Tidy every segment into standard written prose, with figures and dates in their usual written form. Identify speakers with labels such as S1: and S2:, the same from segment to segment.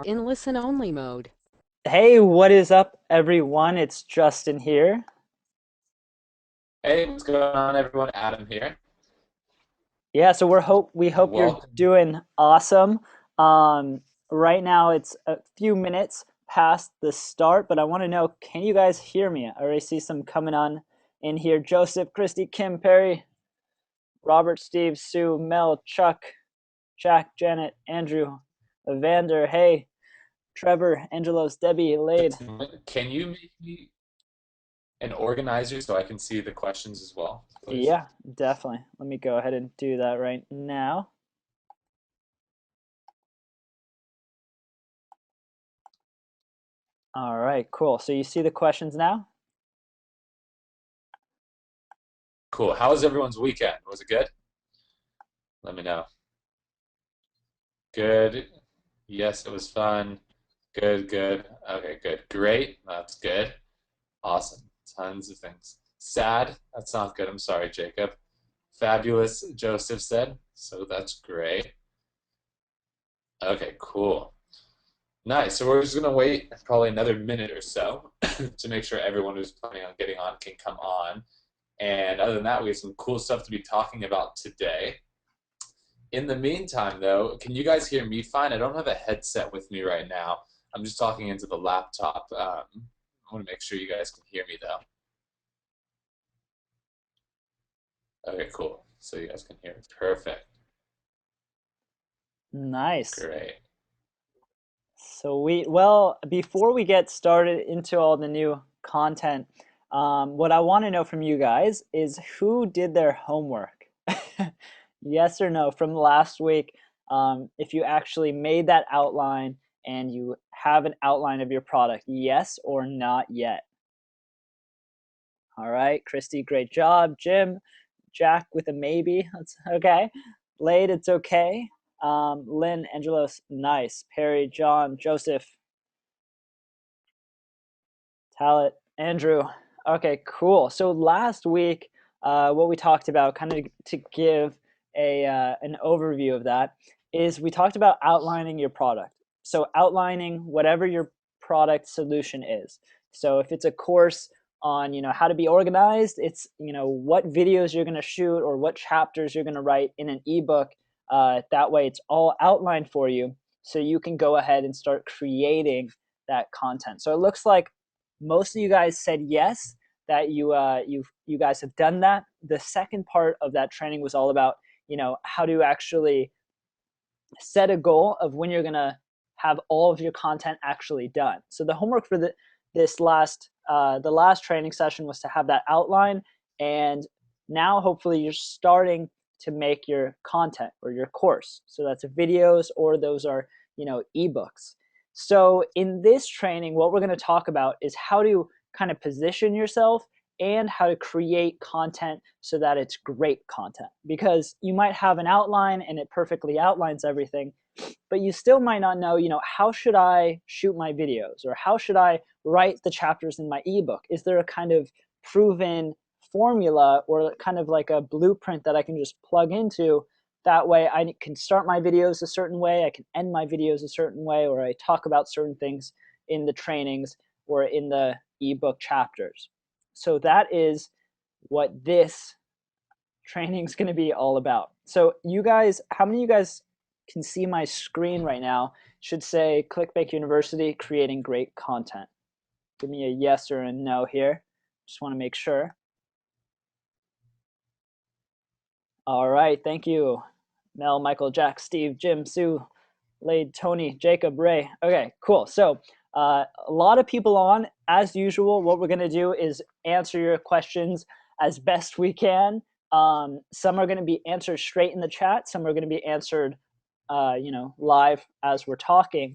S1: in listen-only mode.
S2: Hey, what is up, everyone? It's Justin here.
S1: Hey, what's going on, everyone? Adam here.
S2: Yeah, so we hope you're
S1: Welcome.
S2: doing awesome. Um, right now it's a few minutes past the start, but I want to know, can you guys hear me? I already see some coming on in here. Joseph, Christy, Kim, Perry, Robert, Steve, Sue, Mel, Chuck, Jack, Janet, Andrew, Evander, hey, Trevor, Angelos, Debbie, Lade.
S1: Can you make me an organizer so I can see the questions as well, please?
S2: Yeah, definitely. Let me go ahead and do that right now. All right, cool. So you see the questions now?
S1: Cool. How was everyone's weekend? Was it good? Let me know. Good. Yes, it was fun. Good, good. Okay, good. Great. That's good. Awesome. Tons of things. Sad. That's not good. I'm sorry, Jacob. Fabulous, Joseph said. So that's great. Okay, cool. Nice. So we're just gonna wait probably another minute or so to make sure everyone who's planning on getting on can come on. And other than that, we have some cool stuff to be talking about today. In the meantime, though, can you guys hear me fine? I don't have a headset with me right now. I'm just talking into the laptop. I want to make sure you guys can hear me though. Okay, cool. So you guys can hear me. Perfect.
S2: Nice.
S1: Great.
S2: Well, before we get started into all the new content, what I want to know from you guys is who did their homework? Yes or no from last week? If you actually made that outline and you have an outline of your product, yes or not yet? All right, Christy, great job. Jim, Jack with a maybe. That's okay. Lade, it's okay. Lynn, Angelos, nice. Perry, John, Joseph, Talent, Andrew. Okay, cool. So last week, what we talked about, kind of to give an overview of that, is we talked about outlining your product. So outlining whatever your product solution is. So if it's a course on how to be organized, it's what videos you're going to shoot or what chapters you're going to write in an ebook. That way, it's all outlined for you, so you can go ahead and start creating that content. So it looks like most of you guys said yes, that you guys have done that. The second part of that training was all about how to actually set a goal of when you're gonna have all of your content actually done. So the homework for the last training session was to have that outline, and now hopefully you're starting to make your content or your course. So that's videos or those are ebooks. So in this training, what we're going to talk about is how to kind of position yourself and how to create content so that it's great content. Because you might have an outline and it perfectly outlines everything, but you still might not know, how should I shoot my videos or how should I write the chapters in my ebook? Is there a kind of proven formula or kind of like a blueprint that I can just plug into? That way I can start my videos a certain way, I can end my videos a certain way, or I talk about certain things in the trainings or in the ebook chapters. So that is what this training is going to be all about. So you guys, how many of you guys can see my screen right now? Should say ClickBank University creating great content. Give me a yes or a no here. Just want to make sure. All right, thank you. Mel, Michael, Jack, Steve, Jim, Sue, Lade, Tony, Jacob, Ray. Okay, cool. So a lot of people on. As usual, what we're going to do is answer your questions as best we can. Some are going to be answered straight in the chat. Some are going to be answered, live as we're talking.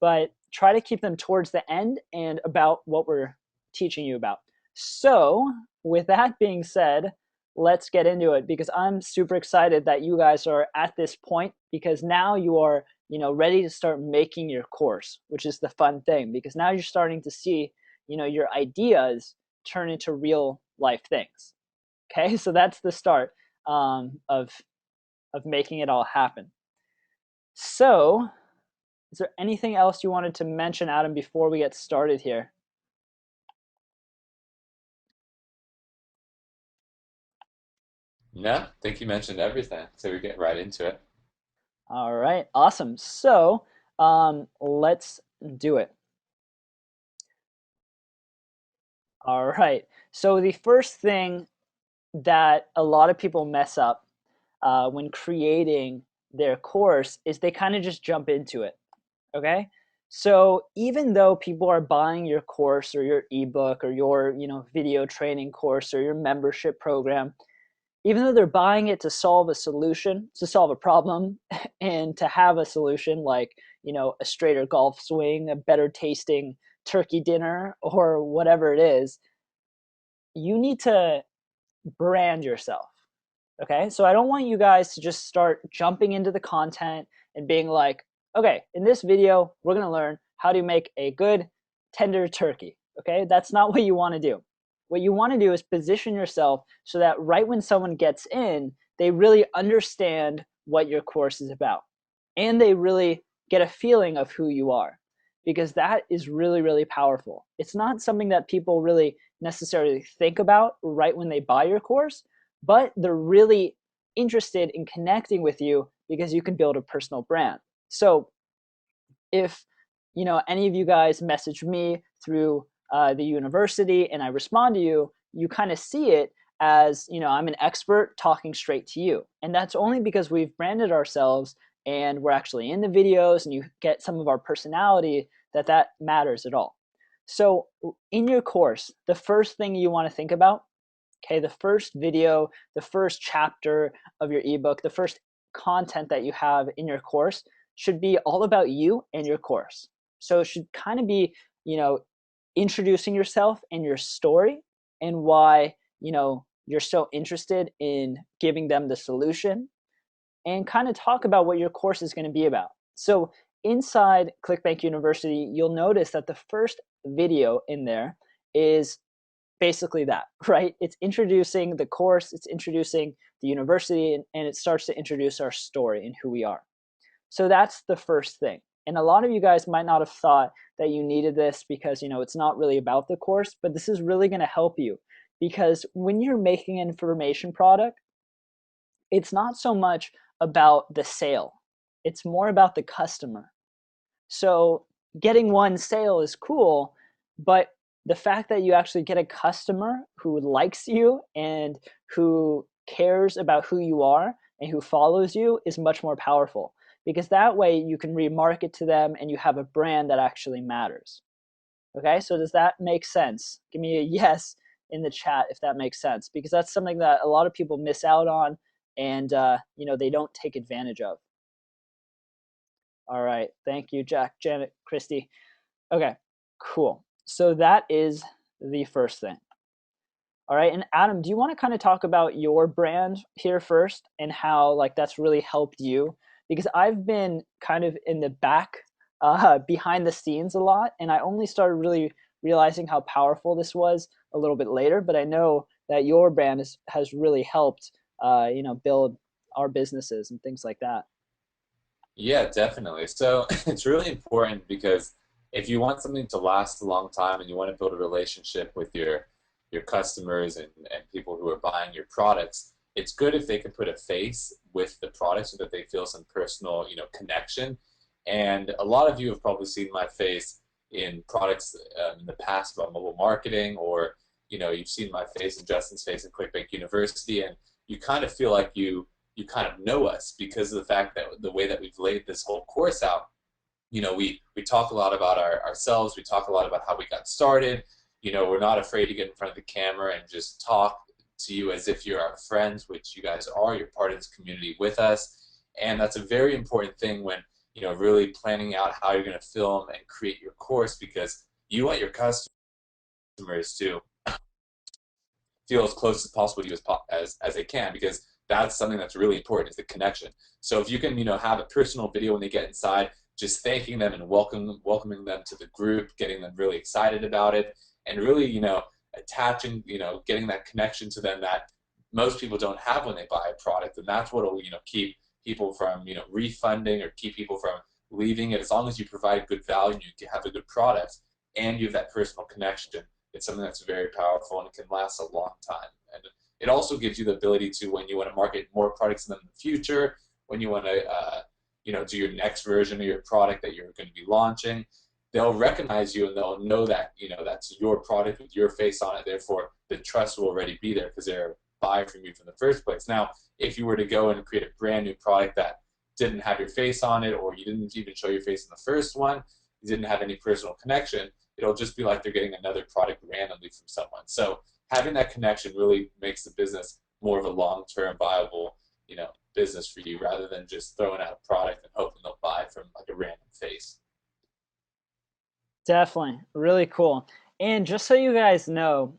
S2: But try to keep them towards the end and about what we're teaching you about. So, with that being said, let's get into it because I'm super excited that you guys are at this point because now you are ready to start making your course, which is the fun thing because now you're starting to see your ideas turn into real life things. Okay, so that's the start of making it all happen. So Is there anything else you wanted to mention, Adam, before we get started here?
S1: No, I think you mentioned everything, so we get right into it.
S2: All right, awesome. So let's do it. All right. So the first thing that a lot of people mess up when creating their course is they kind of just jump into it. Okay. So even though people are buying your course or your ebook or your video training course or your membership program, even though they're buying it to solve a solution, to solve a problem, and to have a solution like a straighter golf swing, a better tasting turkey dinner, or whatever it is, you need to brand yourself. Okay, so I don't want you guys to just start jumping into the content and being like, okay, in this video, we're gonna learn how to make a good tender turkey. Okay, that's not what you wanna do. What you wanna do is position yourself so that right when someone gets in, they really understand what your course is about. And they really get a feeling of who you are, because that is really, really powerful. It's not something that people really necessarily think about right when they buy your course, but they're really interested in connecting with you because you can build a personal brand. So if any of you guys message me through the university and I respond to you, you kind of see it as I'm an expert talking straight to you, and that's only because we've branded ourselves and we're actually in the videos and you get some of our personality, that matters at all. So in your course, the first thing you want to think about, okay, the first video, the first chapter of your ebook, the first content that you have in your course should be all about you and your course. So it should kind of be, introducing yourself and your story and why, you're so interested in giving them the solution, and kind of talk about what your course is going to be about. So inside ClickBank University, you'll notice that the first video in there is basically that, right? It's introducing the course, it's introducing the university, and it starts to introduce our story and who we are. So that's the first thing. And a lot of you guys might not have thought that you needed this because, it's not really about the course, but this is really going to help you, because when you're making an information product, it's not so much about the sale, it's more about the customer. So getting one sale is cool, but the fact that you actually get a customer who likes you and who cares about who you are and who follows you is much more powerful, because that way you can remarket to them and you have a brand that actually matters. Okay, so does that make sense? Give me a yes in the chat if that makes sense, because that's something that a lot of people miss out on, and they don't take advantage of. All right, thank you, Jack, Janet, Christy. Okay, cool. So that is the first thing. All right, and Adam, do you want to kind of talk about your brand here first and how that's really helped you? Because I've been kind of in the back, behind the scenes a lot, and I only started really realizing how powerful this was a little bit later. But I know that your brand has really helped, build our businesses and things like that.
S1: Yeah, definitely. So it's really important because if you want something to last a long time and you want to build a relationship with your customers and people who are buying your products, it's good if they can put a face with the product so that they feel some personal, connection. And a lot of you have probably seen my face in products in the past about mobile marketing, or you've seen my face and Justin's face in ClickBank University, and you kind of feel like you kind of know us because of the fact that the way that we've laid this whole course out. We talk a lot about ourselves. We talk a lot about how we got started. We're not afraid to get in front of the camera and just talk to you as if you're our friends, which you guys are. You're part of this community with us, and that's a very important thing when really planning out how you're going to film and create your course, because you want your customers to feel as close as possible to you as they can, because that's something that's really important, is the connection. So if you can have a personal video when they get inside, just thanking them and welcoming them to the group, getting them really excited about it, and really attaching, getting that connection to them that most people don't have when they buy a product, and that's what will keep people from refunding or keep people from leaving it, as long as you provide good value, you have a good product, and you have that personal connection, it's something that's very powerful and it can last a long time. And it also gives you the ability to, when you want to market more products in the future, when you want to, do your next version of your product that you're going to be launching, they'll recognize you and they'll know that that's your product with your face on it. Therefore, the trust will already be there because they're buy from you from the first place. Now, if you were to go and create a brand new product that didn't have your face on it, or you didn't even show your face in the first one, you didn't have any personal connection, it'll just be like they're getting another product randomly from someone. So having that connection really makes the business more of a long-term viable, business for you, rather than just throwing out a product and hoping they'll buy from like a random face.
S2: Definitely, really cool. And just so you guys know,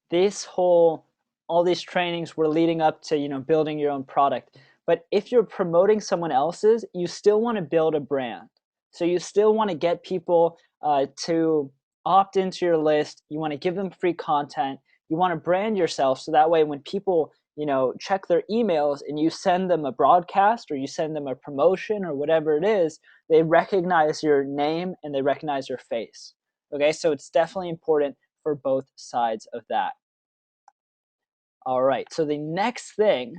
S2: this whole all these trainings were leading up to building your own product. But if you're promoting someone else's, you still want to build a brand. So you still want to get people to opt into your list. You want to give them free content. You want to brand yourself so that way when people check their emails and you send them a broadcast or you send them a promotion or whatever it is, they recognize your name and they recognize your face. Okay, so it's definitely important for both sides of that. All right, so the next thing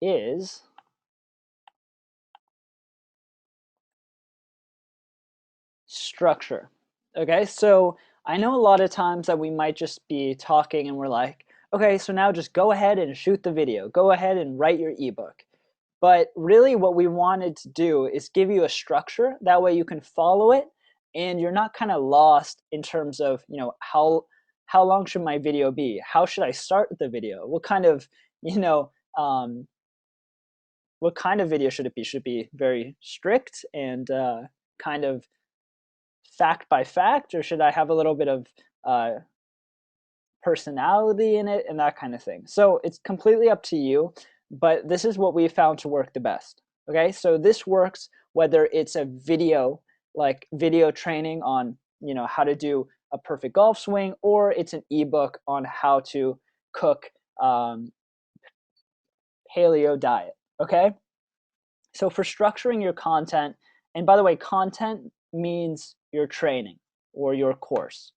S2: is structure. Okay, so I know a lot of times that we might just be talking and we're like, okay, so now just go ahead and shoot the video, go ahead and write your ebook. But really what we wanted to do is give you a structure. That way you can follow it and you're not kind of lost in terms of, how long should my video be? How should I start the video? Um, what kind of video should it be? Should it be very strict and kind of fact by fact, or should I have a little bit of uh, personality in it and that kind of thing? So it's completely up to you, but this is what we found to work the best. Okay, so this works whether it's a video, like video training on how to do a perfect golf swing, or it's an ebook on how to cook um, paleo diet. Okay, so for structuring your content, and by the way, content means your training or your course.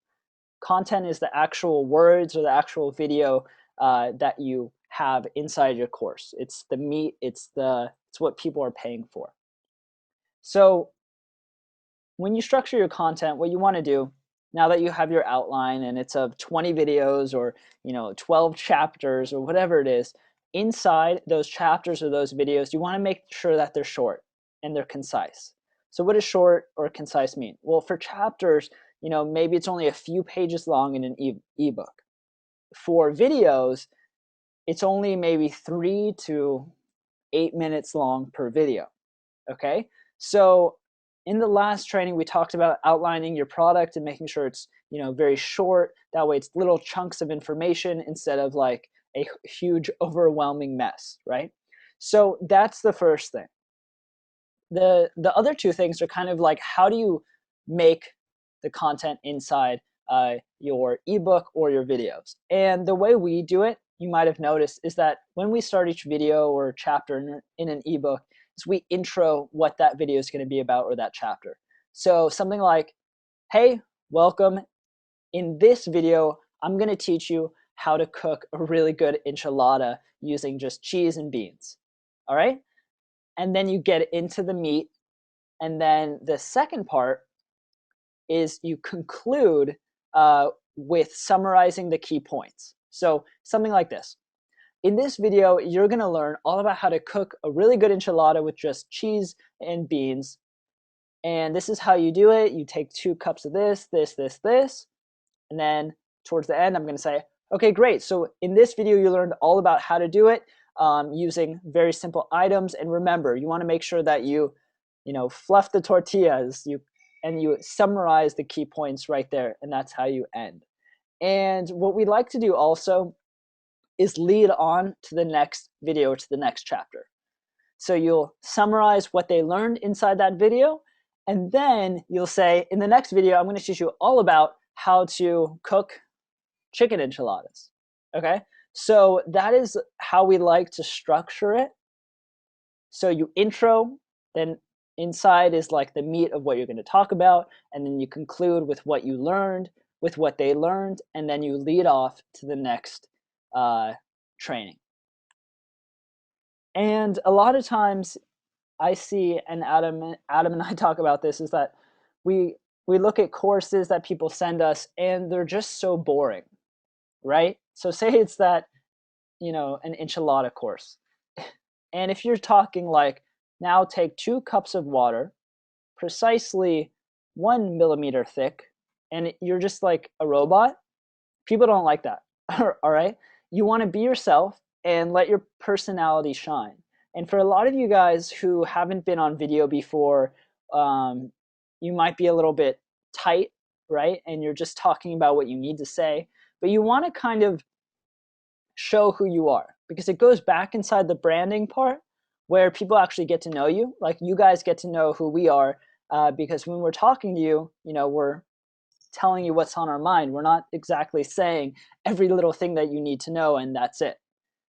S2: Content is the actual words or the actual video that you have inside your course. It's the meat. It's what people are paying for. So when you structure your content, what you want to do now that you have your outline and it's of 20 videos or 12 chapters or whatever it is, inside those chapters or those videos, you want to make sure that they're short and they're concise. So what does short or concise mean? Well, for chapters, maybe it's only a few pages long in an ebook. For videos, it's only maybe 3 to 8 minutes long per video. Okay, so in the last training we talked about outlining your product and making sure it's very short. That way it's little chunks of information instead of like a huge overwhelming mess, right? So that's the first thing. The other two things are kind of like, how do you make the content inside your ebook or your videos? And the way we do it, you might have noticed, is that when we start each video or chapter in an ebook, is we intro what that video is going to be about or that chapter. So something like, hey, welcome. In this video, I'm going to teach you how to cook a really good enchilada using just cheese and beans. All right? And then you get into the meat. And then the second part is you conclude with summarizing the key points. So something like this. In this video, you're going to learn all about how to cook a really good enchilada with just cheese and beans. And this is how you do it. You take 2 cups of this, this, this, this. And then towards the end, I'm going to say, okay, great. So in this video, you learned all about how to do it using very simple items. And remember, you want to make sure that you fluff the tortillas, and you summarize the key points right there, and that's how you end. And what we like to do also is lead on to the next video, to the next chapter. So you'll summarize what they learned inside that video, and then you'll say, in the next video, I'm going to teach you all about how to cook chicken enchiladas. Okay? So that is how we like to structure it. So you intro Then inside is like the meat of what you're going to talk about, and then you conclude with what you learned, with what they learned, and then you lead off to the next training. And a lot of times I see, and Adam and I talk about this, is that we we look at courses that people send us and they're just so boring, right? So say it's that, an enchilada course. And if you're talking like, now take 2 cups of water, precisely 1 millimeter thick, and you're just like a robot, people don't like that. All right. You want to be yourself and let your personality shine. And for a lot of you guys who haven't been on video before, um, you might be a little bit tight, right? And you're just talking about what you need to say, but you want to kind of show who you are, because it goes back inside the branding part where people actually get to know you. Like, you guys get to know who we are, because when we're talking to you, we're telling you what's on our mind. We're not exactly saying every little thing that you need to know and that's it.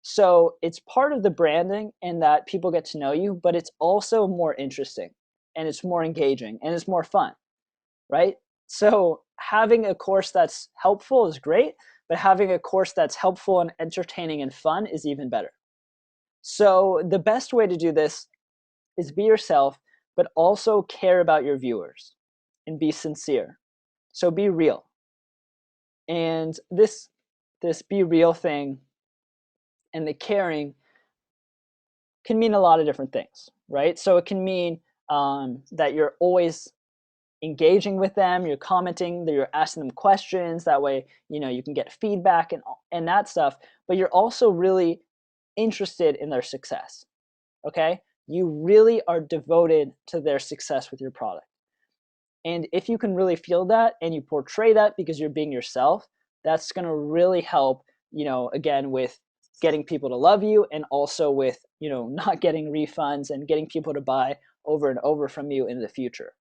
S2: So it's part of the branding and that people get to know you, but it's also more interesting and it's more engaging and it's more fun, right? So having a course that's helpful is great, but having a course that's helpful and entertaining and fun is even better. So the best way to do this is be yourself, but also care about your viewers and be sincere. So be real. And this be real thing and the caring can mean a lot of different things, right? So it can mean that you're always engaging with them, you're commenting, that you're asking them questions. That way, you can get feedback and that stuff. But you're also really interested in their success. Okay, you really are devoted to their success with your product. And if you can really feel that and you portray that because you're being yourself, that's going to really help, again, with getting people to love you, and also with, not getting refunds and getting people to buy over and over from you in the future.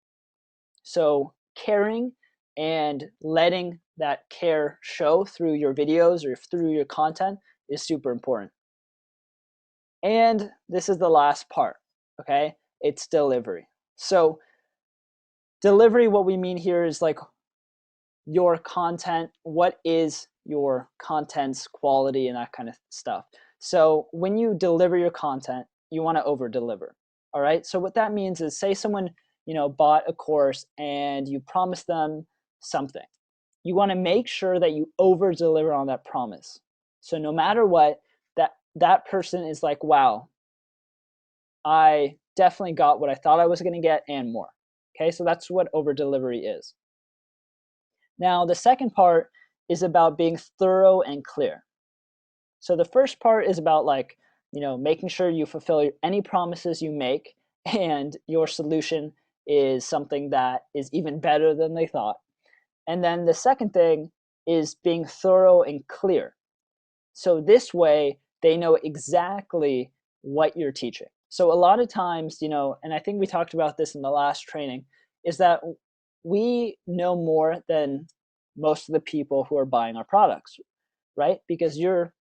S2: So caring and letting that care show through your videos or through your content is super important. And this is the last part, okay? It's delivery. So delivery, what we mean here is like your content. What is your content's quality and that kind of stuff. So when you deliver your content, you want to over deliver. All right. So what that means is, say someone, bought a course and you promised them something. You want to make sure that you over deliver on that promise. So no matter what, that person is like, wow, I definitely got what I thought I was going to get and more. Okay. So that's what over delivery is. Now, the second part is about being thorough and clear. So the first part is about, like, making sure you fulfill any promises you make and your solution is something that is even better than they thought. And then the second thing is being thorough and clear. So this way they know exactly what you're teaching. So a lot of times, and I think we talked about this in the last training, is that we know more than most of the people who are buying our products, right? Because you're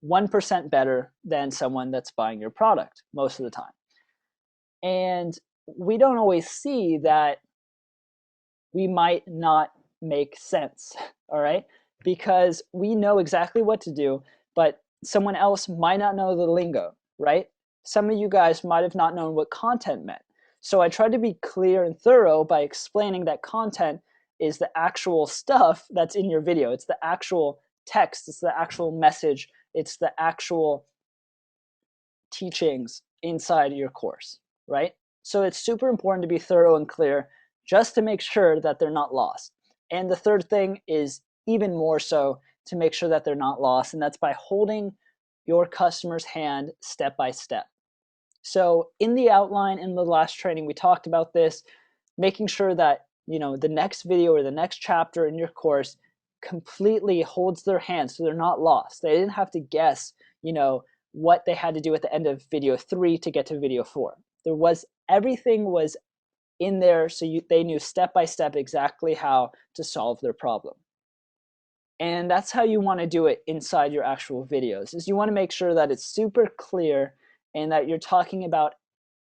S2: 1% better than someone that's buying your product most of the time. And we don't always see that we might not make sense, all right? Because we know exactly what to do, but someone else might not know the lingo, right? Some of you guys might have not known what content meant. So I tried to be clear and thorough by explaining that content is the actual stuff that's in your video. It's the actual text, it's the actual message, it's the actual teachings inside your course, right? So it's super important to be thorough and clear, just to make sure that they're not lost. And the third thing is even more so, to make sure that they're not lost, and that's by holding your customer's hand step by step. So in the outline in the last training, we talked about this, making sure that, the next video or the next chapter in your course completely holds their hand so they're not lost. They didn't have to guess, what they had to do at the end of video 3 to get to video 4. Everything was in there, so they knew step by step exactly how to solve their problem. And that's how you want to do it inside your actual videos, is you want to make sure that it's super clear and that you're talking about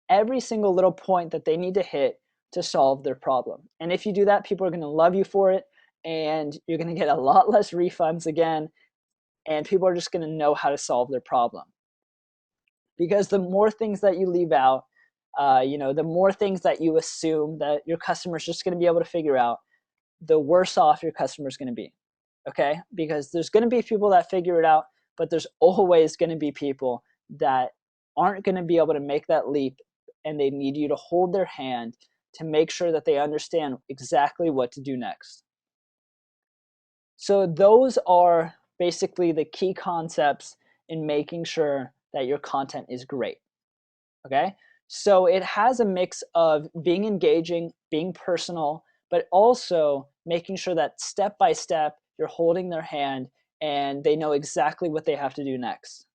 S2: every single little point that they need to hit to solve their problem. And if you do that, people are going to love you for it, and you're going to get a lot less refunds again, and people are just going to know how to solve their problem. Because the more things that you leave out, the more things that you assume that your customer's just going to be able to figure out, the worse off your customer's going to be. Okay? Because there's going to be people that figure it out, but there's always going to be people that aren't going to be able to make that leap, and they need you to hold their hand to make sure that they understand exactly what to do next. So those are basically the key concepts in making sure that your content is great. Okay? So it has a mix of being engaging, being personal, but also making sure that step by step you're holding their hand and they know exactly what they have to do next.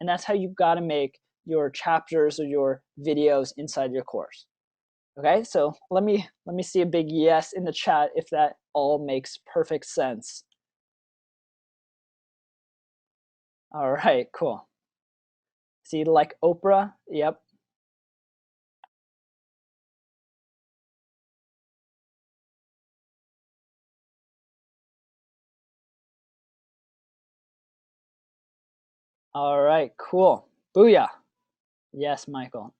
S2: And that's how you've got to make your chapters or your videos inside your course. Okay? So let me see a big yes in the chat if that all makes perfect sense. All right, cool. See, like Oprah? Yep. All right, cool. Booyah. Yes, Michael.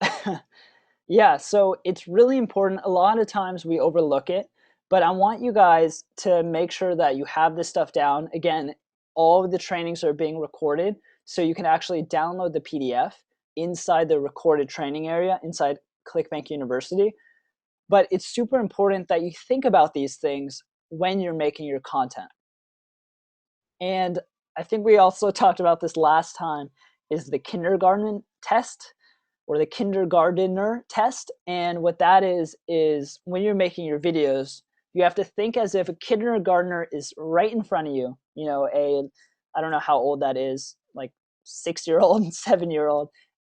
S2: Yeah, so it's really important. A lot of times we overlook it, but I want you guys to make sure that you have this stuff down. Again, all of the trainings are being recorded, so you can actually download the PDF inside the recorded training area inside ClickBank University. But it's super important that you think about these things when you're making your content. And I think we also talked about this last time, is the kindergarten test or the kindergartner test. And what that is when you're making your videos, you have to think as if a kindergartner is right in front of you. I don't know how old that is, like 6-year-old and 7-year-old,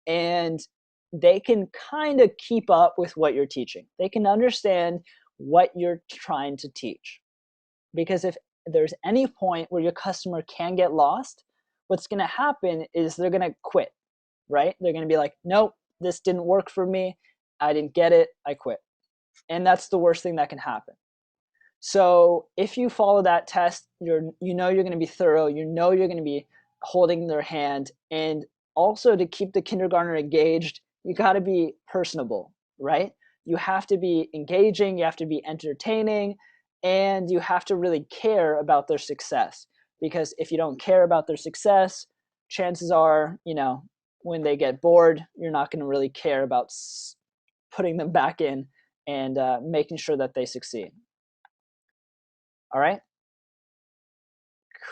S2: and they can kind of keep up with what you're teaching. They can understand what you're trying to teach. Because if there's any point where your customer can get lost, what's going to happen is they're going to quit, right? They're going to be like, nope, this didn't work for me. I didn't get it. I quit. And that's the worst thing that can happen. So if you follow that test, you're going to be thorough. You're going to be holding their hand. And also, to keep the kindergartner engaged, you got to be personable, right? You have to be engaging. You have to be entertaining. And you have to really care about their success. Because if you don't care about their success, chances are, when they get bored, you're not going to really care about putting them back in and making sure that they succeed. All right?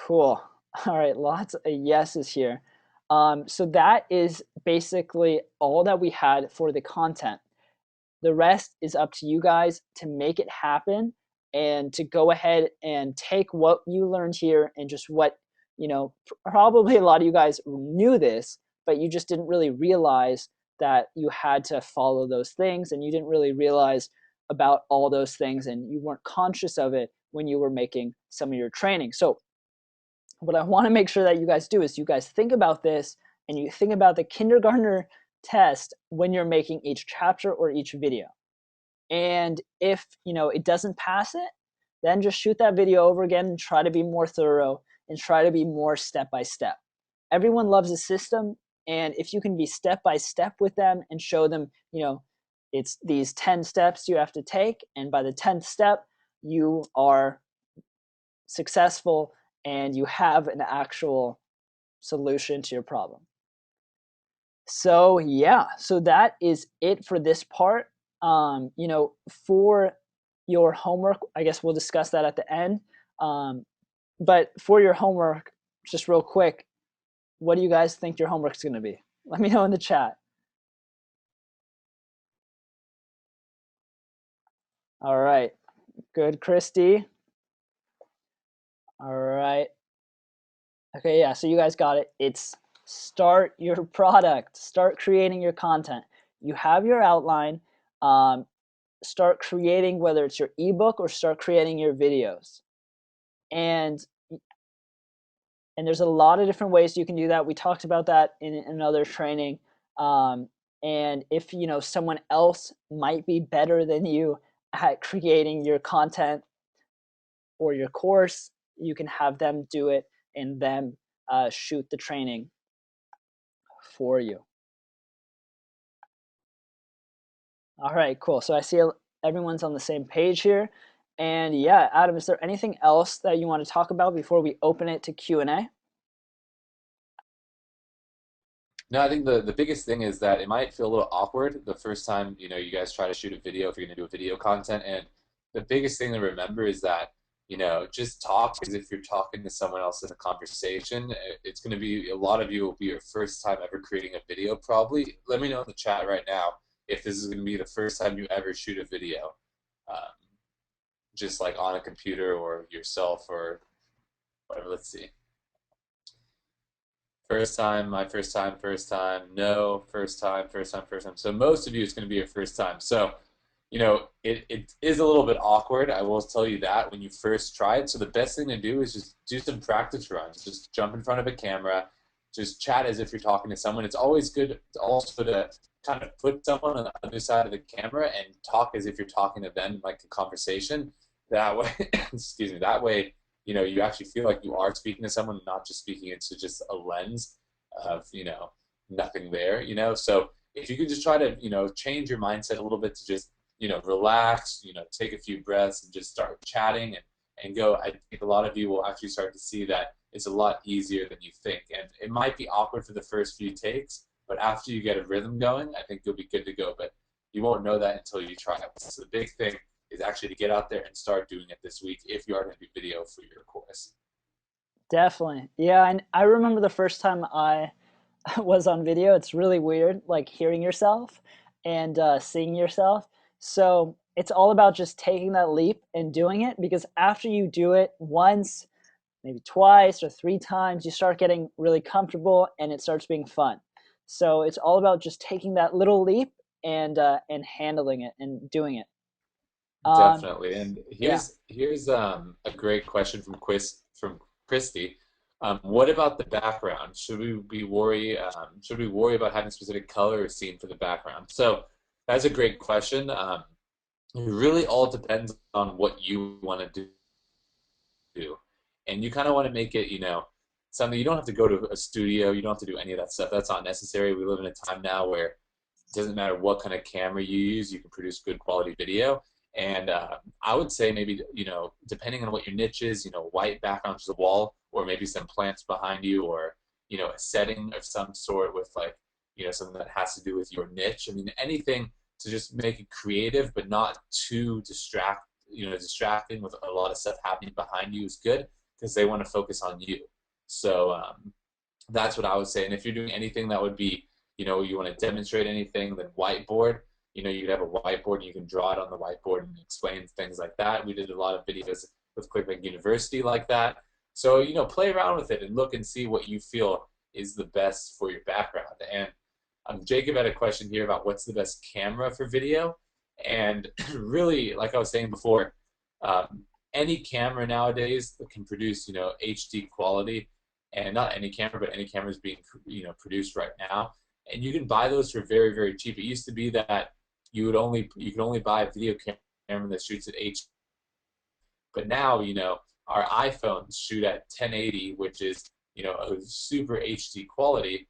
S2: Cool. All right, lots of yeses here. So that is basically all that we had for the content. The rest is up to you guys to make it happen and to go ahead and take what you learned here and just what, probably a lot of you guys knew this, but you just didn't really realize that you had to follow those things, and you didn't really realize about all those things, and you weren't conscious of it when you were making some of your training. So what I want to make sure that you guys do is you guys think about this, and you think about the kindergartner test when you're making each chapter or each video. And if it doesn't pass it, then just shoot that video over again and try to be more thorough and try to be more step by step. Everyone loves a system, and if you can be step by step with them and show them, it's these 10 steps you have to take, and by the 10th step you are successful and you have an actual solution to your problem. So yeah, so that is it for this part. For your homework, I guess we'll discuss that at the end. But for your homework, just real quick, what do you guys think your homework's going to be? Let me know in the chat. All right, good, Christy. All right. Okay, yeah, so you guys got it. It's start your product, start creating your content. You have your outline. Start creating, whether it's your ebook or start creating your videos. And there's a lot of different ways you can do that. We talked about that in another training. And if someone else might be better than you at creating your content or your course, you can have them do it and them shoot the training for you. All right, cool. So I see everyone's on the same page here. And yeah, Adam, is there anything else that you want to talk about before we open it to Q&A?
S1: No, I think the biggest thing is that it might feel a little awkward the first time, you guys try to shoot a video if you're going to do a video content. And the biggest thing to remember is that, just talk as if you're talking to someone else in a conversation. It's going to be, a lot of you will be your first time ever creating a video, probably. Let me know in the chat right now if this is going to be the first time you ever shoot a video, um, just like on a computer or yourself or whatever. Let's see. First time, my first time, first time, no, first time, first time, first time. So most of you, it's going to be your first time. So, it is a little bit awkward. I will tell you that when you first try it. So the best thing to do is just do some practice runs. Just jump in front of a camera, just chat as if you're talking to someone. It's always good to also to kind of put someone on the other side of the camera and talk as if you're talking to them, like a conversation. That way, excuse me, that way you actually feel like you are speaking to someone, not just speaking into just a lens of, nothing there, So if you could just try to, change your mindset a little bit to just, relax, take a few breaths and just start chatting and go, I think a lot of you will actually start to see that it's a lot easier than you think. And it might be awkward for the first few takes, but after you get a rhythm going, I think you'll be good to go. But you won't know that until you try it. So the big thing is actually to get out there and start doing it this week if you are going to do video for your course.
S2: Definitely. Yeah, and I remember the first time I was on video. It's really weird, like hearing yourself and seeing yourself. So it's all about just taking that leap and doing it, because after you do it once, maybe twice or three times, you start getting really comfortable and it starts being fun. So it's all about just taking that little leap and handling it and doing it. Um,
S1: Definitely. And
S2: yeah.
S1: here's a great question from Christy. What about the background? Should we worry about having specific color or scene for the background? So that's a great question. It really all depends on what you want to do. And you kind of want to make it, something you don't have to go to a studio, you don't have to do any of that stuff. That's not necessary. We live in a time now where it doesn't matter what kind of camera you use, you can produce good quality video. And I would say maybe, depending on what your niche is, white background to the wall, or maybe some plants behind you, or, a setting of some sort with like, something that has to do with your niche. I mean, anything to just make it creative, but not too distracting with a lot of stuff happening behind you is good because they want to focus on you. So that's what I would say. And if you're doing anything that would be, you want to demonstrate anything, then whiteboard. You could have a whiteboard and you can draw it on the whiteboard and explain things like that. We did a lot of videos with ClickBank University like that. So, play around with it and look and see what you feel is the best for your background. And Jacob had a question here about what's the best camera for video. And really, like I was saying before, um, any camera nowadays that can produce, HD quality, and not any camera, but any camera is being, produced right now. And you can buy those for very, very cheap. It used to be that you could only buy a video camera that shoots at HD, but now, our iPhones shoot at 1080, which is, a super HD quality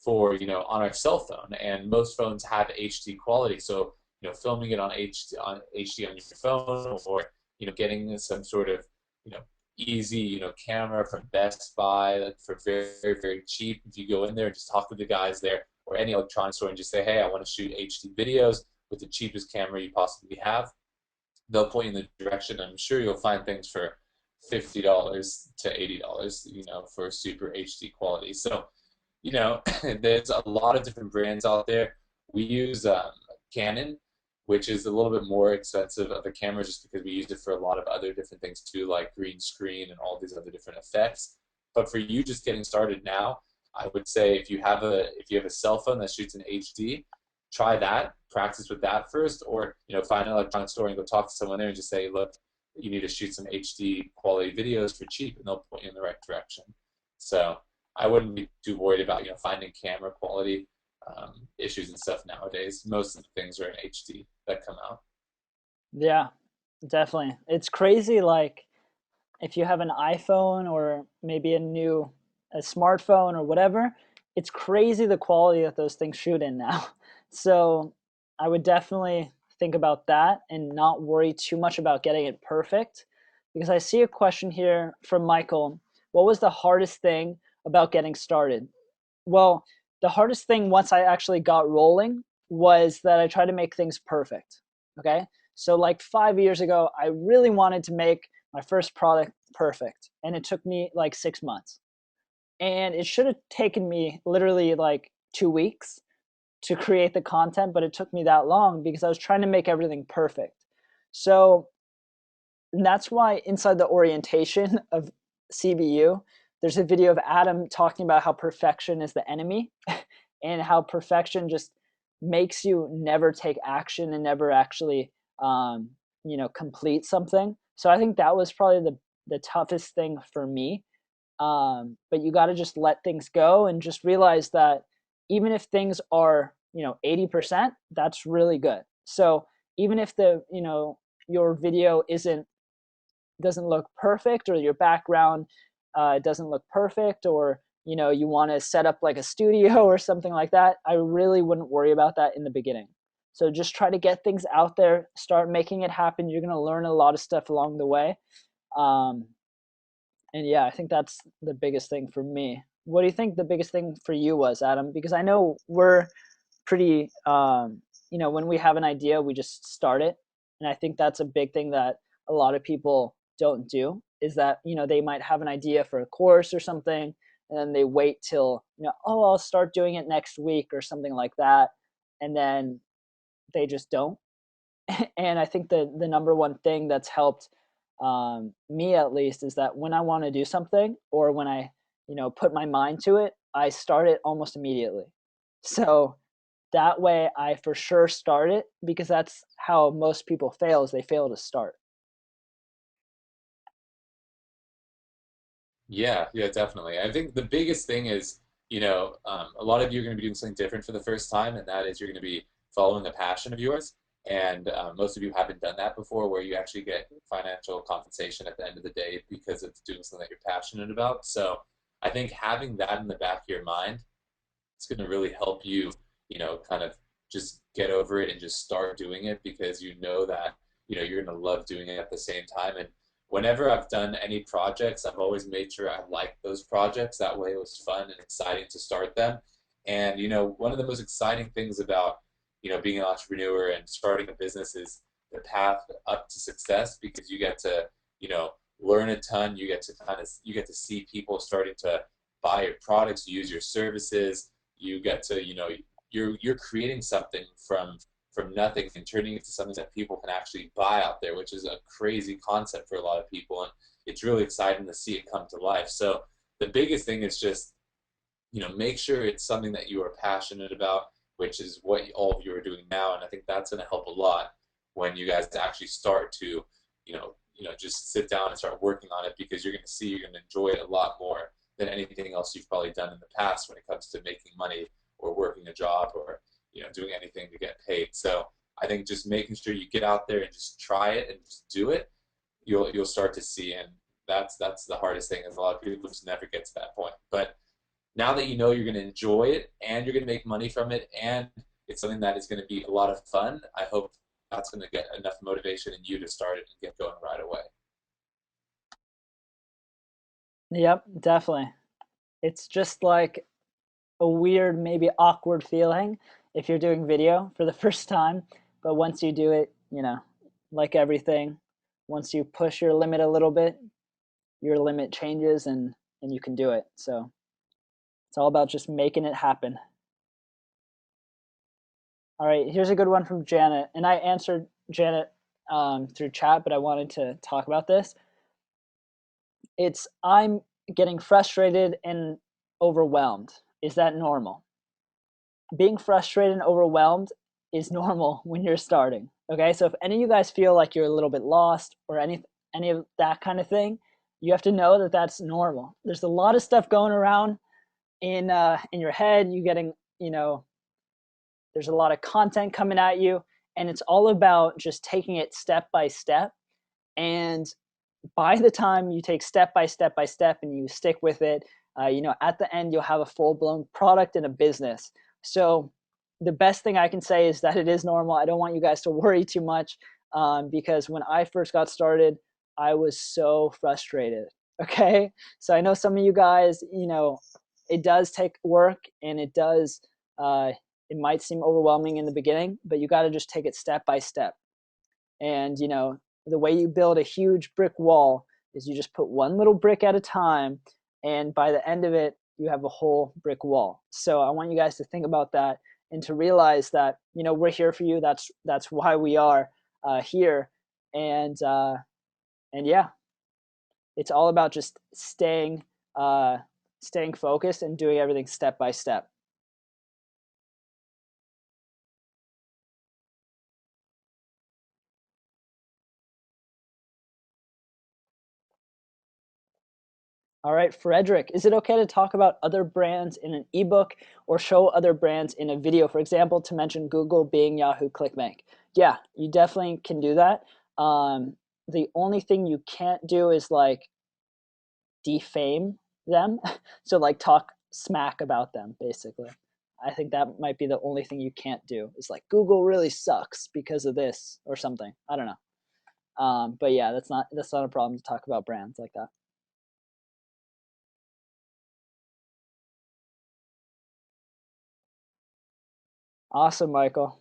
S1: for, on our cell phone. And most phones have HD quality. So, filming it on HD on your phone, or, getting some sort of, you know, easy, camera from Best Buy, like, for very, very, very cheap. If you go in there and just talk to the guys there or any electronics store and just say, hey, I want to shoot HD videos with the cheapest camera you possibly have, they'll point you in the direction. I'm sure you'll find things for $50 to $80, for super HD quality. So, there's a lot of different brands out there. We use Canon, which is a little bit more expensive of a camera just because we use it for a lot of other different things too, like green screen and all these other different effects. But for you just getting started now, I would say if you have a cell phone that shoots in HD, try that, practice with that first, or find an electronic store and go talk to someone there and just say, look, you need to shoot some HD quality videos for cheap, and they'll point you in the right direction. So I wouldn't be too worried about finding camera quality. issues and stuff nowadays. Most of the things are in HD that come out.
S2: Yeah, definitely. It's crazy. Like if you have an iPhone or maybe a smartphone or whatever, it's crazy the quality that those things shoot in now. So I would definitely think about that and not worry too much about getting it perfect. Because I see a question here from Michael. What was the hardest thing about getting started? Well, the hardest thing once I actually got rolling was that I tried to make things perfect. Okay. So, like 5 years ago, I really wanted to make my first product perfect, and it took me like 6 months. And it should have taken me literally like 2 weeks to create the content, but it took me that long because I was trying to make everything perfect. So, and that's why inside the orientation of CBU, there's a video of Adam talking about how perfection is the enemy and how perfection just makes you never take action and never actually, complete something. So I think that was probably the toughest thing for me. But you got to just let things go and just realize that even if things are, 80%, that's really good. So even if your video doesn't look perfect, or your background doesn't look perfect, or you want to set up like a studio or something like that, I really wouldn't worry about that in the beginning. So just try to get things out there, start making it happen. You're going to learn a lot of stuff along the way. um, and yeah, I think that's the biggest thing for me. What do you think the biggest thing for you was, Adam? Because I know we're pretty, when we have an idea, we just start it. And I think that's a big thing that a lot of people don't do, is that, they might have an idea for a course or something, and then they wait till, oh, I'll start doing it next week or something like that. And then they just don't. And I think the number one thing that's helped, me at least, is that when I want to do something, or when I, put my mind to it, I start it almost immediately. So that way I for sure start it, because that's how most people fail, is they fail to start.
S1: Yeah, yeah, definitely. I think the biggest thing is, a lot of you are going to be doing something different for the first time, and that is you're going to be following a passion of yours. And most of you haven't done that before, where you actually get financial compensation at the end of the day because it's doing something that you're passionate about. So I think having that in the back of your mind, it's going to really help you, kind of just get over it and just start doing it, because you know that, you're going to love doing it at the same time. And whenever I've done any projects, I've always made sure I like those projects. That way it was fun and exciting to start them. And, one of the most exciting things about, being an entrepreneur and starting a business is the path up to success, because you get to, learn a ton. You get to see people starting to buy your products, use your services. You get to, you're creating something from nothing and turning it into something that people can actually buy out there, which is a crazy concept for a lot of people, and it's really exciting to see it come to life. So the biggest thing is just, make sure it's something that you are passionate about, which is what all of you are doing now, and I think that's going to help a lot when you guys actually start to, just sit down and start working on it, because you're going to see you're going to enjoy it a lot more than anything else you've probably done in the past when it comes to making money or working a job, or doing anything to get paid. So I think just making sure you get out there and just try it and just do it, you'll start to see. And that's the hardest thing, is a lot of people just never get to that point. But now that you know you're going to enjoy it and you're going to make money from it, and it's something that is going to be a lot of fun, I hope that's going to get enough motivation in you to start it and get going right away.
S2: Yep, definitely. It's just like a weird, maybe awkward feeling if you're doing video for the first time. But once you do it, like everything, once you push your limit a little bit, your limit changes, and you can do it. So it's all about just making it happen. All right, here's a good one from Janet. And I answered Janet through chat, but I wanted to talk about this. It's, I'm getting frustrated and overwhelmed. Is that normal? Being frustrated and overwhelmed is normal when you're starting. Okay, so if any of you guys feel like you're a little bit lost, or any of that kind of thing, you have to know that that's normal. There's a lot of stuff going around in your head. You getting, there's a lot of content coming at you, and it's all about just taking it step by step. And by the time you take step by step by step and you stick with it, at the end you'll have a full blown product and a business. So the best thing I can say is that it is normal. I don't want you guys to worry too much, because when I first got started, I was so frustrated. Okay, so I know some of you guys, it does take work, and uh, it might seem overwhelming in the beginning, but you got to just take it step by step. And the way you build a huge brick wall is you just put one little brick at a time, and by the end of it you have a whole brick wall. So I want you guys to think about that, and to realize that we're here for you. That's why we are here. And yeah, it's all about just staying focused and doing everything step by step. All right, Frederick, is it okay to talk about other brands in an ebook or show other brands in a video? For example, to mention Google, Bing, Yahoo, ClickBank. Yeah, you definitely can do that. The only thing you can't do is like defame them. So like talk smack about them, basically. I think that might be the only thing you can't do, is like Google really sucks because of this or something. I don't know. But yeah, that's not a problem to talk about brands like that. Awesome, Michael.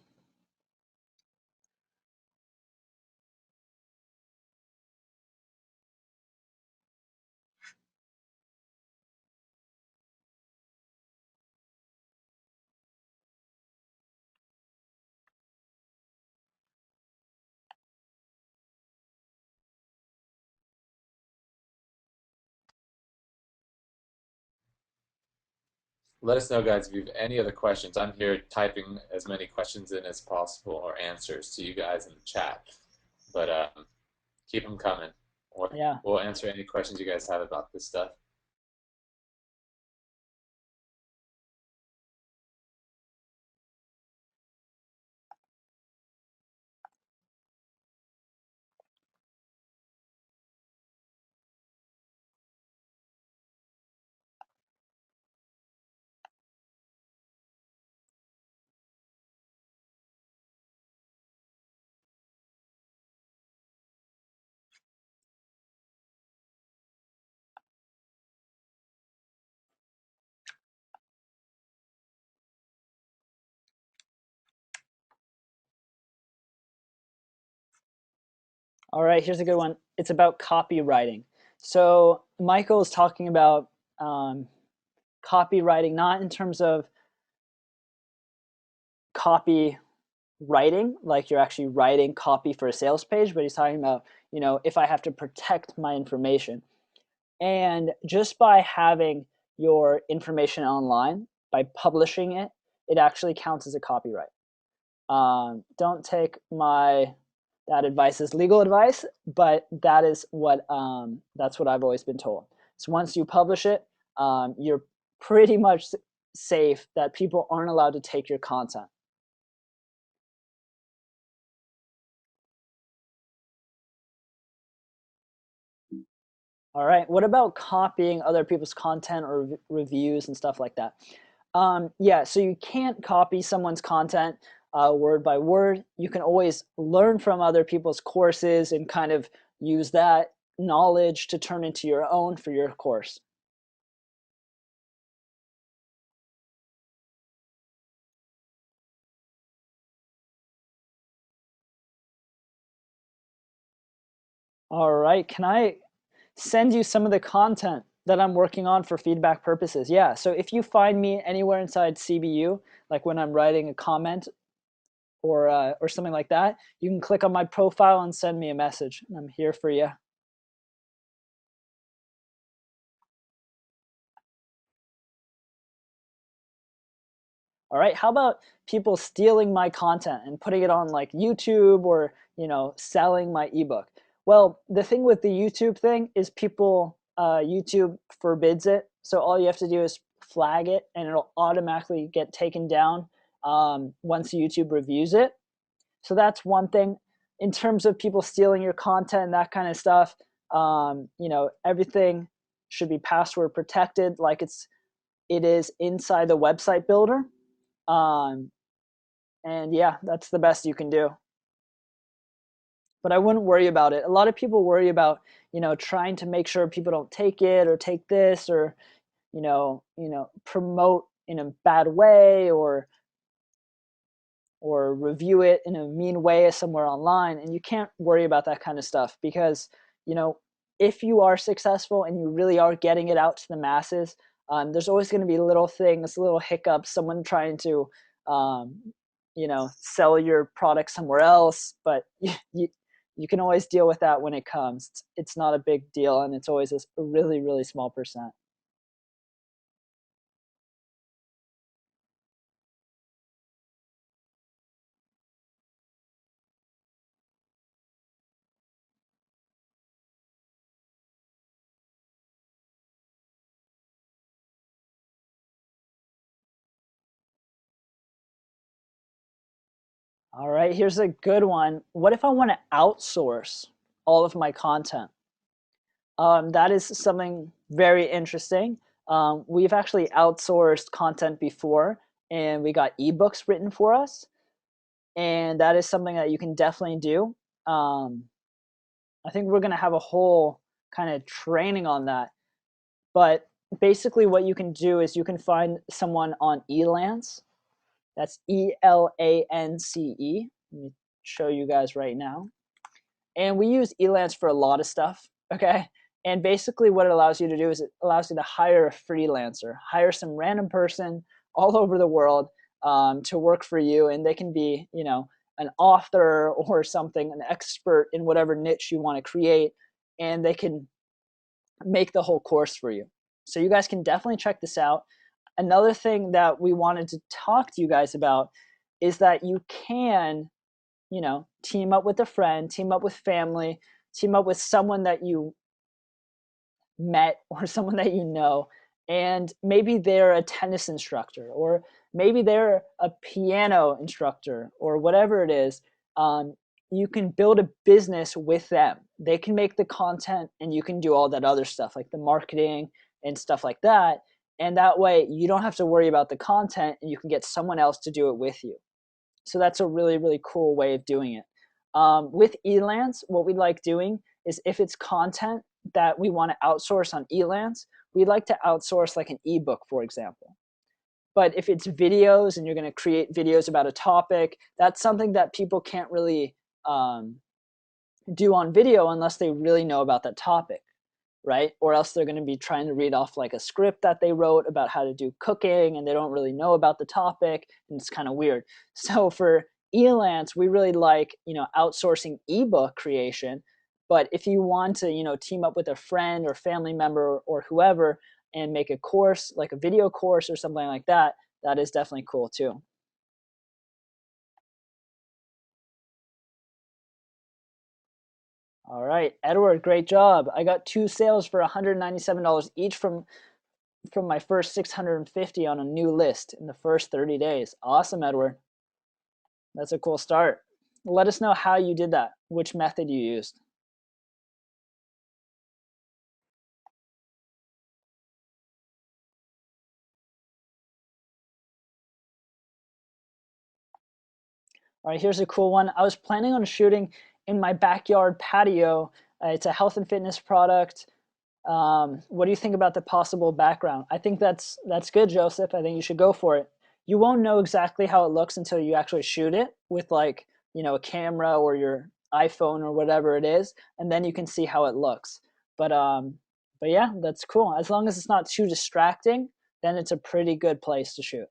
S1: Let us know, guys, if you have any other questions. I'm here typing as many questions in as possible, or answers to you guys in the chat. But keep them coming.
S2: Yeah.
S1: We'll answer any questions you guys have about this stuff.
S2: All right, here's a good one. It's about copywriting. So Michael is talking about um, copywriting, not in terms of copy writing, like you're actually writing copy for a sales page, but he's talking about, if I have to protect my information. And just by having your information online, by publishing it, it actually counts as a copyright. Don't take my that advice as legal advice, but that's what I've always been told. So once you publish it, you're pretty much safe that people aren't allowed to take your content. All right. What about copying other people's content or reviews and stuff like that? Yeah, so you can't copy someone's content word by word. You can always learn from other people's courses and kind of use that knowledge to turn into your own for your course. All right. Can I send you some of the content that I'm working on for feedback purposes? Yeah. So if you find me anywhere inside CBU, like when I'm writing a comment or something like that, you can click on my profile and send me a message. I'm here for you. All right. How about people stealing my content and putting it on like YouTube or, selling my ebook? Well, the thing with the YouTube thing is YouTube forbids it. So all you have to do is flag it and it'll automatically get taken down. once YouTube reviews it. So that's one thing. In terms of people stealing your content and that kind of stuff, everything should be password protected, like it is inside the website builder. Um, and yeah, that's the best you can do. But I wouldn't worry about it. A lot of people worry about, trying to make sure people don't take it or take this or, promote in a bad way or review it in a mean way somewhere online. And you can't worry about that kind of stuff because, you know, if you are successful and you really are getting it out to the masses, there's always going to be little things, little hiccups, someone trying to, um, sell your product somewhere else. But you can always deal with that when it comes. It's not a big deal, and it's always a really, really small percent. All right, here's a good one. What if I want to outsource all of my content? That is something very interesting. We've actually outsourced content before, and we got ebooks written for us, and that is something that you can definitely do. Um, I think we're going to have a whole kind of training on that. But basically, what you can do is you can find someone on Elance. That's Elance. Let me show you guys right now. And we use Elance for a lot of stuff, okay? And basically what it allows you to do is it allows you to hire a freelancer, hire some random person all over the world to work for you, and they can be, an author or something, an expert in whatever niche you want to create, and they can make the whole course for you. So you guys can definitely check this out. Another thing that we wanted to talk to you guys about is that you can, team up with a friend, team up with family, team up with someone that you met or someone that you know, and maybe they're a tennis instructor or maybe they're a piano instructor or whatever it is. You can build a business with them. They can make the content and you can do all that other stuff like the marketing and stuff like that. And that way you don't have to worry about the content and you can get someone else to do it with you. So that's a really, really cool way of doing it. With Elance, what we like doing is if it's content that we want to outsource on Elance, we'd like to outsource like an ebook, for example. But if it's videos and you're going to create videos about a topic, that's something that people can't really um, do on video unless they really know about that topic, right? Or else they're going to be trying to read off like a script that they wrote about how to do cooking and they don't really know about the topic and it's kind of weird. So for Elance, we really like, outsourcing ebook creation. But if you want to, team up with a friend or family member or whoever and make a course, like a video course or something like that, that is definitely cool too. All right, Edward, great job. I got two sales for $197 each from my first 650 on a new list in the first 30 days. Awesome, Edward. That's a cool start. Let us know how you did that, which method you used. All right, here's a cool one. I was planning on shooting in my backyard patio. It's a health and fitness product. What do you think about the possible background? I think that's good, Joseph. I think you should go for it. You won't know exactly how it looks until you actually shoot it with like, a camera or your iPhone or whatever it is, and then you can see how it looks. But um but yeah, that's cool. As long as it's not too distracting, then it's a pretty good place to shoot.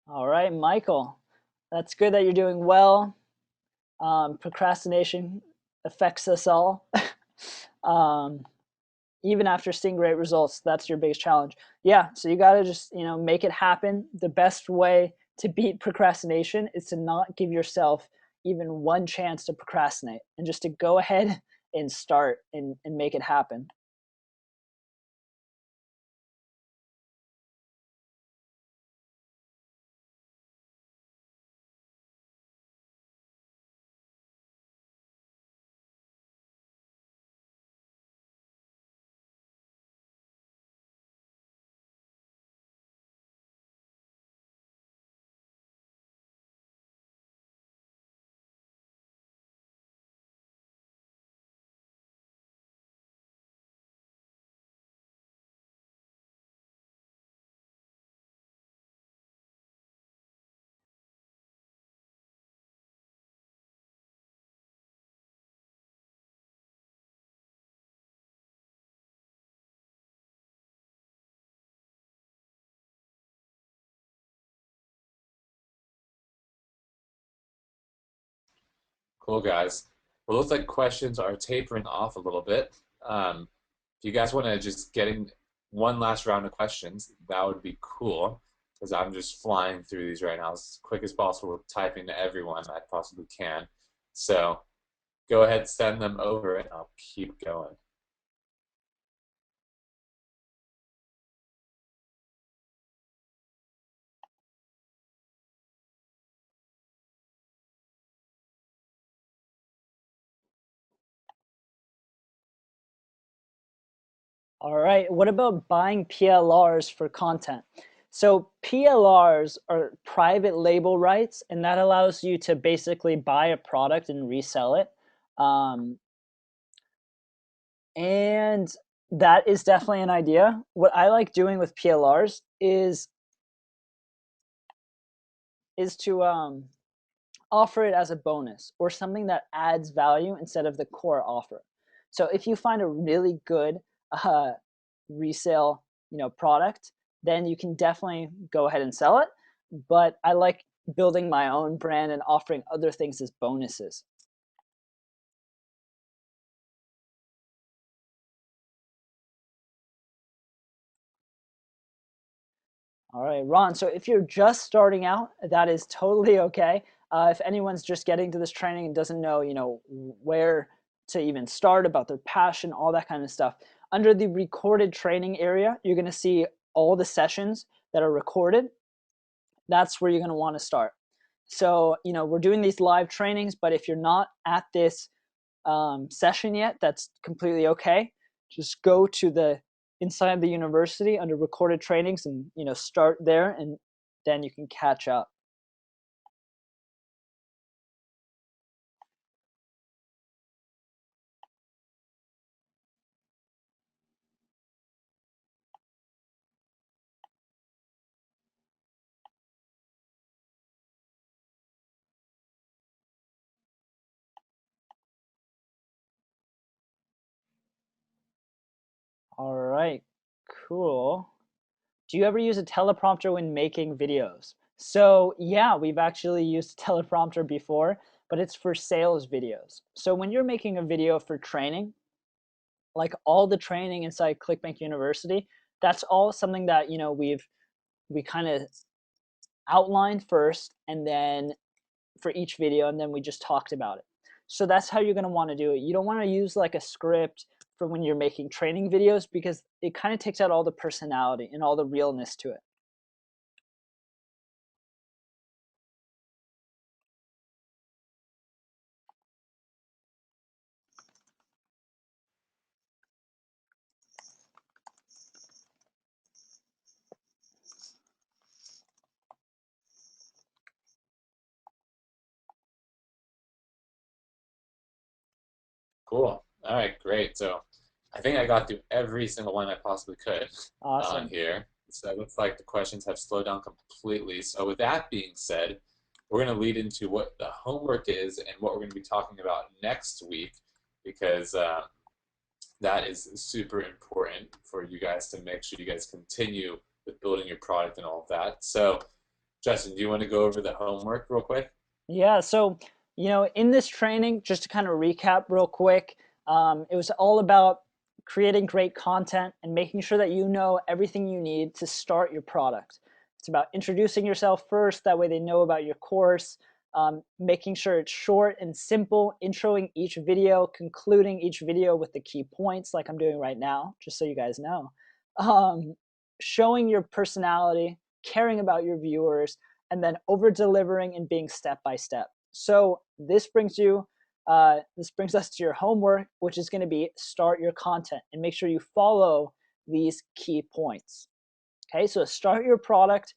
S2: All right, Michael. That's good that you're doing well. Procrastination affects us all. um, Even after seeing great results, that's your biggest challenge. Yeah, so you got to just, make it happen. The best way to beat procrastination is to not give yourself even one chance to procrastinate and just to go ahead and start and make it happen.
S1: Cool, guys. Well, looks like questions are tapering off a little bit. If you guys want to just get in one last round of questions, that would be cool because I'm just flying through these right now as quick as possible, typing to everyone I possibly can. So go ahead, send them over, and I'll keep going.
S2: All right, what about buying PLRs for content? So PLRs are private label rights, and that allows you to basically buy a product and resell it. Um, and that is definitely an idea. What I like doing with PLRs is to offer it as a bonus or something that adds value instead of the core offer. So if you find a really good uh, resale, product, then you can definitely go ahead and sell it. But I like building my own brand and offering other things as bonuses. All right, Ron. So if you're just starting out, that is totally okay. If anyone's just getting to this training and doesn't know, where to even start about their passion, all that kind of stuff, under the recorded training area, you're going to see all the sessions that are recorded. That's where you're going to want to start. So, we're doing these live trainings, but if you're not at this session yet, that's completely okay. Just go to the inside the university under recorded trainings and start there, and then you can catch up. All right, cool. Do you ever use a teleprompter when making videos? So yeah, we've actually used a teleprompter before, but it's for sales videos. So when you're making a video for training, like all the training inside ClickBank University, that's all something that we kind of outlined first, and then for each video, and then we just talked about it. So that's how you're going to want to do it. You don't want to use like a script for when you're making training videos because it kind of takes out all the personality and all the realness to it.
S1: Cool. All right, great. So I think I got through every single one I possibly could on
S2: Awesome.
S1: here. So it looks like the questions have slowed down completely. So with that being said, we're going to lead into what the homework is and what we're going to be talking about next week because that is super important for you guys to make sure you guys continue with building your product and all of that. So, Justin, do you want to go over the homework real quick?
S2: Yeah, so in this training, just to kind of recap real quick, it was all about creating great content and making sure that you know everything you need to start your product. It's about introducing yourself first, that way they know about your course, making sure it's short and simple, introing each video, concluding each video with the key points like I'm doing right now, just so you guys know. Um, Showing your personality, caring about your viewers, and then over delivering and being step by step. So this brings us to your homework, which is going to be start your content and make sure you follow these key points. Okay, so start your product.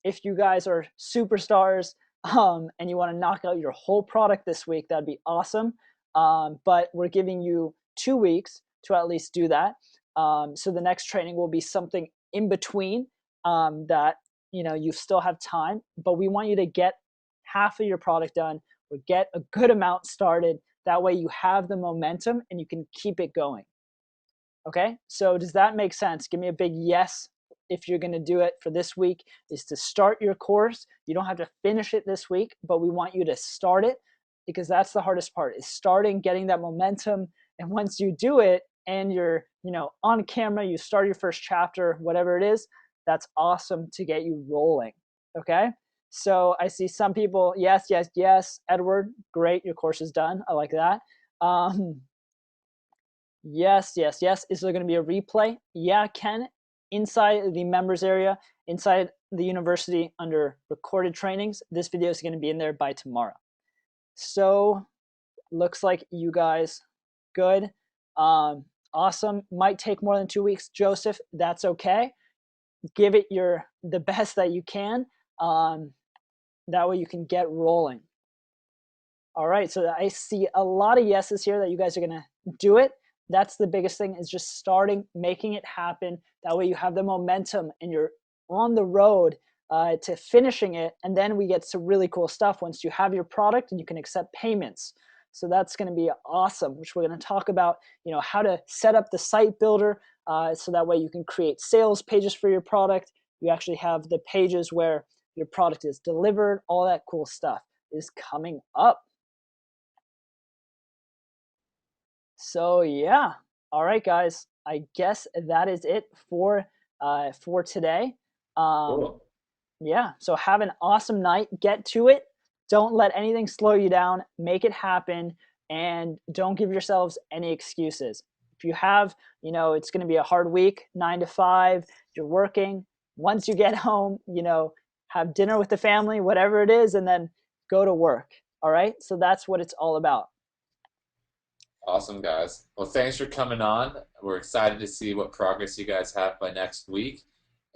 S2: If you guys are superstars and you want to knock out your whole product this week, that'd be awesome. But we're giving you 2 weeks to at least do that. So the next training will be something in between that you still have time, but we want you to get half of your product done or get a good amount started. That way you have the momentum and you can keep it going. Okay, so does that make sense? Give me a big yes if you're going to do it for this week, is to start your course. You don't have to finish it this week, but we want you to start it because that's the hardest part, is starting, getting that momentum. And once you do it and you're, on camera, you start your first chapter, whatever it is, that's awesome to get you rolling. Okay, so I see some people, yes, yes, yes. Edward, great, your course is done. I like that. Yes, yes, yes. Is there going to be a replay? Yeah, Ken. Inside the members area, inside the university under recorded trainings, this video is going to be in there by tomorrow. So looks like you guys good. Awesome. Might take more than 2 weeks, Joseph. That's okay. Give it the best that you can. That way you can get rolling. All right, so I see a lot of yeses here that you guys are gonna do it. That's the biggest thing, is just starting, making it happen. That way you have the momentum and you're on the road to finishing it. And then we get to really cool stuff once you have your product and you can accept payments. So that's gonna be awesome, which we're gonna talk about, how to set up the site builder so that way you can create sales pages for your product. You actually have the pages where your product is delivered, all that cool stuff is coming up. So yeah, all right, guys. I guess that is it for today. Um,
S1: Cool.
S2: yeah. So have an awesome night. Get to it. Don't let anything slow you down. Make it happen, and don't give yourselves any excuses. If you have, it's going to be a hard week, 9 to 5. You're working. Once you get home, have dinner with the family, whatever it is, and then go to work. All right. So that's what it's all about.
S1: Awesome, guys. Well, thanks for coming on. We're excited to see what progress you guys have by next week.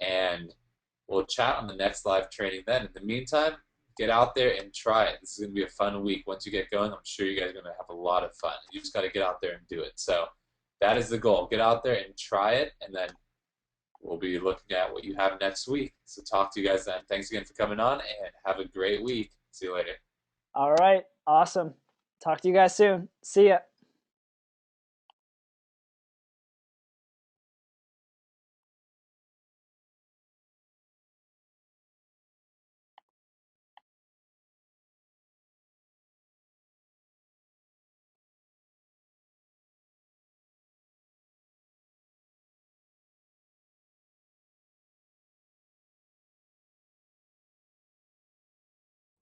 S1: And we'll chat on the next live training then. In the meantime, get out there and try it. This is going to be a fun week. Once you get going, I'm sure you guys are going to have a lot of fun. You just got to get out there and do it. So that is the goal. Get out there and try it, and then we'll be looking at what you have next week. So talk to you guys then. Thanks again for coming on, and have a great week. See you later.
S2: All right. Awesome. Talk to you guys soon. See ya.